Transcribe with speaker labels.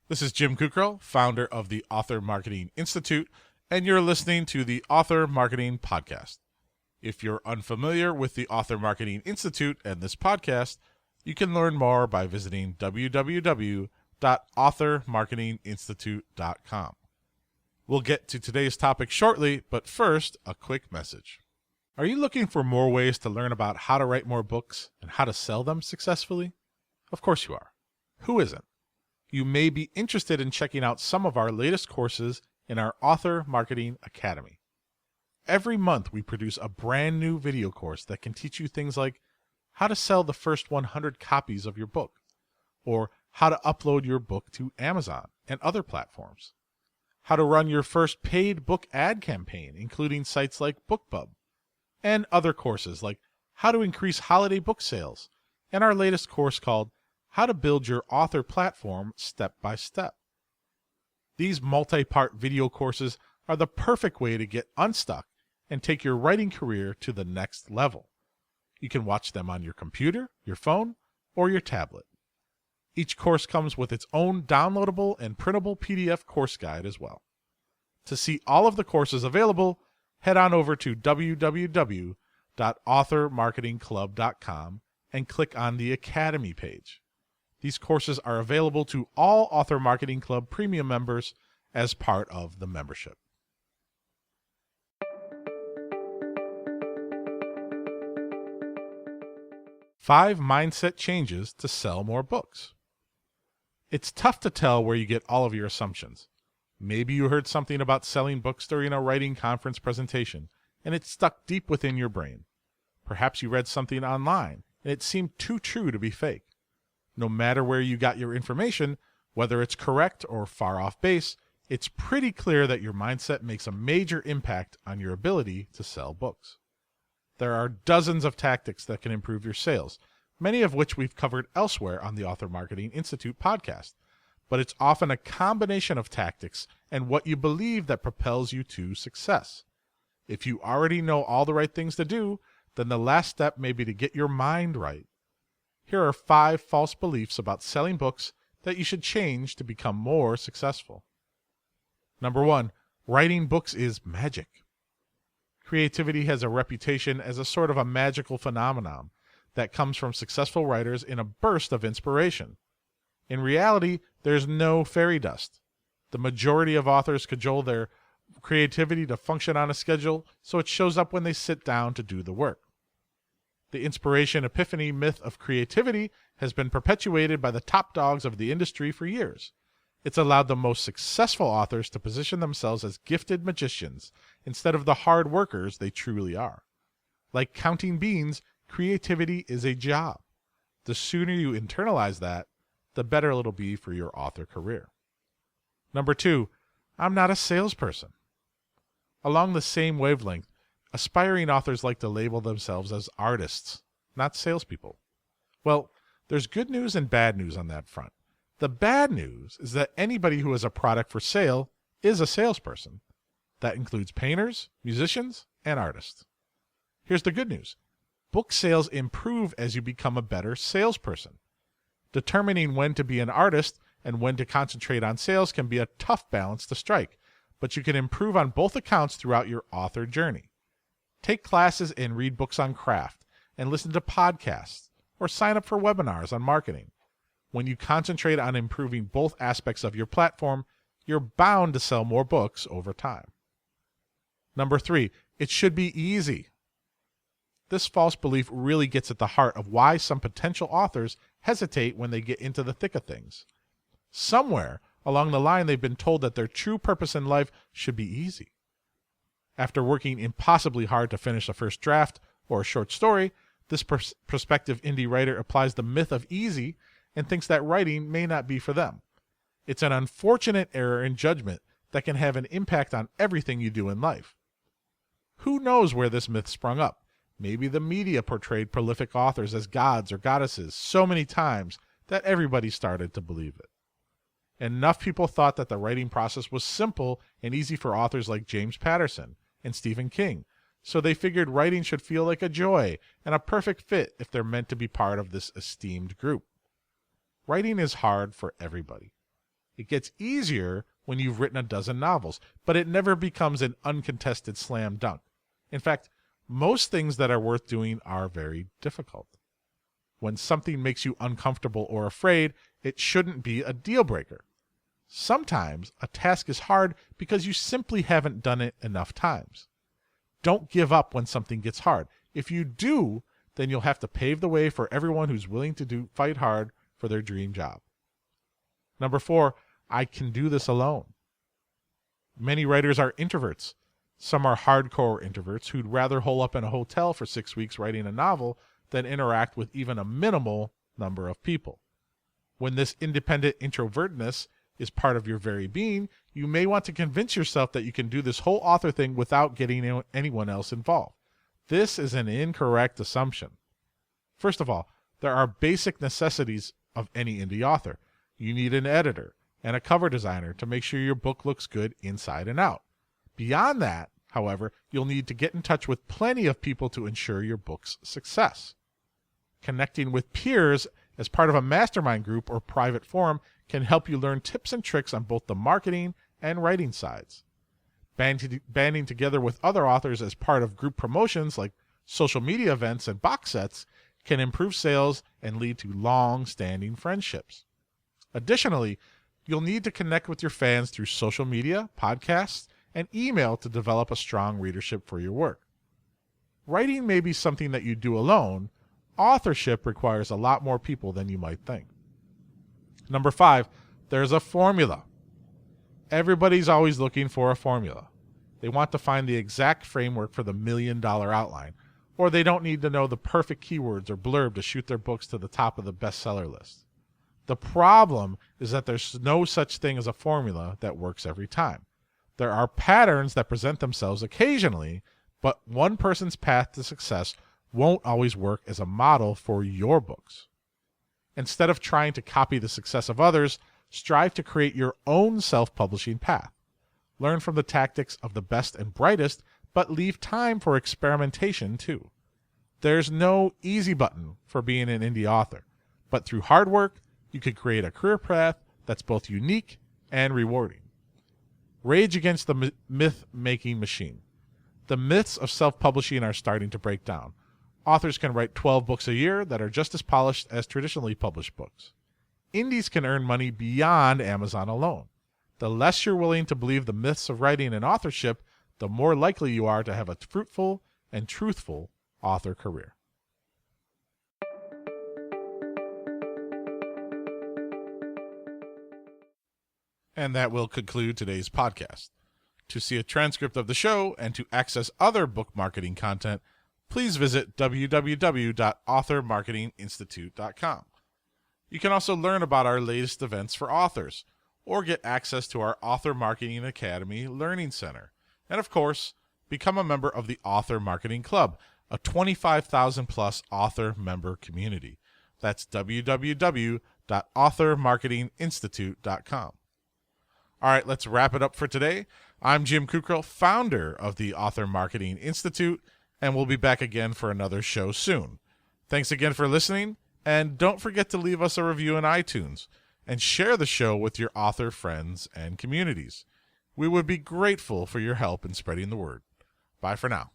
Speaker 1: This is Jim Kukrow, founder of the Author Marketing Institute, and you're listening to the Author Marketing Podcast. If you're unfamiliar with the Author Marketing Institute and this podcast, you can learn more by visiting www.authormarketinginstitute.com. We'll get to today's topic shortly, but first, a quick message. Are you looking for more ways to learn about how to write more books and how to sell them successfully? Of course you are. Who isn't? You may be interested in checking out some of our latest courses in our Author Marketing Academy. Every month we produce a brand new video course that can teach you things like how to sell the first 100 copies of your book, or how to upload your book to Amazon and other platforms, how to run your first paid book ad campaign, including sites like BookBub, and other courses like how to increase holiday book sales, and our latest course called How to Build Your Author Platform Step by Step. These multi-part video courses are the perfect way to get unstuck and take your writing career to the next level. You can watch them on your computer, your phone, or your tablet. Each course comes with its own downloadable and printable PDF course guide as well. To see all of the courses available, head on over to www.authormarketingclub.com and click on the Academy page. These courses are available to all Author Marketing Club Premium members as part of the membership. Five mindset changes to sell more books. It's tough to tell where you get all of your assumptions. Maybe you heard something about selling books during a writing conference presentation, and it stuck deep within your brain. Perhaps you read something online, and it seemed too true to be fake. No matter where you got your information, whether it's correct or far off base, it's pretty clear that your mindset makes a major impact on your ability to sell books. There are dozens of tactics that can improve your sales, many of which we've covered elsewhere on the Author Marketing Institute podcast, but it's often a combination of tactics and what you believe that propels you to success. If you already know all the right things to do, then the last step may be to get your mind right. Here are 5 false beliefs about selling books that you should change to become more successful. Number 1, writing books is magic. Creativity has a reputation as a sort of a magical phenomenon that comes from successful writers in a burst of inspiration. In reality, there's no fairy dust. The majority of authors cajole their creativity to function on a schedule, so it shows up when they sit down to do the work. The inspiration epiphany myth of creativity has been perpetuated by the top dogs of the industry for years. It's allowed the most successful authors to position themselves as gifted magicians instead of the hard workers they truly are. Like counting beans, creativity is a job. The sooner you internalize that, the better it'll be for your author career. Number 2, I'm not a salesperson. Along the same wavelength, aspiring authors like to label themselves as artists, not salespeople. Well, there's good news and bad news on that front. The bad news is that anybody who has a product for sale is a salesperson. That includes painters, musicians, and artists. Here's the good news. Book sales improve as you become a better salesperson. Determining when to be an artist and when to concentrate on sales can be a tough balance to strike, but you can improve on both accounts throughout your author journey. Take classes and read books on craft, and listen to podcasts, or sign up for webinars on marketing. When you concentrate on improving both aspects of your platform, you're bound to sell more books over time. Number 3, it should be easy. This false belief really gets at the heart of why some potential authors hesitate when they get into the thick of things. Somewhere along the line, they've been told that their true purpose in life should be easy. After working impossibly hard to finish a first draft or a short story, this prospective indie writer applies the myth of easy and thinks that writing may not be for them. It's an unfortunate error in judgment that can have an impact on everything you do in life. Who knows where this myth sprung up? Maybe the media portrayed prolific authors as gods or goddesses so many times that everybody started to believe it. Enough people thought that the writing process was simple and easy for authors like James Patterson and Stephen King, so they figured writing should feel like a joy and a perfect fit if they're meant to be part of this esteemed group. Writing is hard for everybody. It gets easier when you've written a dozen novels, but it never becomes an uncontested slam dunk. In fact, most things that are worth doing are very difficult. When something makes you uncomfortable or afraid, it shouldn't be a deal breaker. Sometimes a task is hard because you simply haven't done it enough times. Don't give up when something gets hard. If you do, then you'll have to pave the way for everyone who's willing to fight hard for their dream job. Number 4, I can do this alone. Many writers are introverts. Some are hardcore introverts who'd rather hole up in a hotel for 6 weeks writing a novel than interact with even a minimal number of people. When this independent introvertness is part of your very being, you may want to convince yourself that you can do this whole author thing without getting anyone else involved. This is an incorrect assumption. First of all, there are basic necessities of any indie author. You need an editor and a cover designer to make sure your book looks good inside and out. Beyond that, however, you'll need to get in touch with plenty of people to ensure your book's success. Connecting with peers as part of a mastermind group or private forum can help you learn tips and tricks on both the marketing and writing sides. Banding together with other authors as part of group promotions like social media events and box sets can improve sales and lead to long-standing friendships. Additionally, you'll need to connect with your fans through social media, podcasts, and email to develop a strong readership for your work. Writing may be something that you do alone. Authorship requires a lot more people than you might think. Number 5, there's a formula. Everybody's always looking for a formula. They want to find the exact framework for the $1 million outline, or they don't need to know the perfect keywords or blurb to shoot their books to the top of the bestseller list. The problem is that there's no such thing as a formula that works every time. There are patterns that present themselves occasionally, but one person's path to success won't always work as a model for your books. Instead of trying to copy the success of others, strive to create your own self-publishing path. Learn from the tactics of the best and brightest, but leave time for experimentation too. There's no easy button for being an indie author, but through hard work, you could create a career path that's both unique and rewarding. Rage against the myth-making machine. The myths of self-publishing are starting to break down. Authors can write 12 books a year that are just as polished as traditionally published books. Indies can earn money beyond Amazon alone. The less you're willing to believe the myths of writing and authorship, the more likely you are to have a fruitful and truthful author career. And that will conclude today's podcast. To see a transcript of the show and to access other book marketing content, please visit www.authormarketinginstitute.com. You can also learn about our latest events for authors, or get access to our Author Marketing Academy Learning Center. And of course, become a member of the Author Marketing Club, a 25,000 plus author member community. That's www.authormarketinginstitute.com. All right, let's wrap it up for today. I'm Jim Kukral, founder of the Author Marketing Institute, and we'll be back again for another show soon. Thanks again for listening, and don't forget to leave us a review in iTunes and share the show with your author friends and communities. We would be grateful for your help in spreading the word. Bye for now.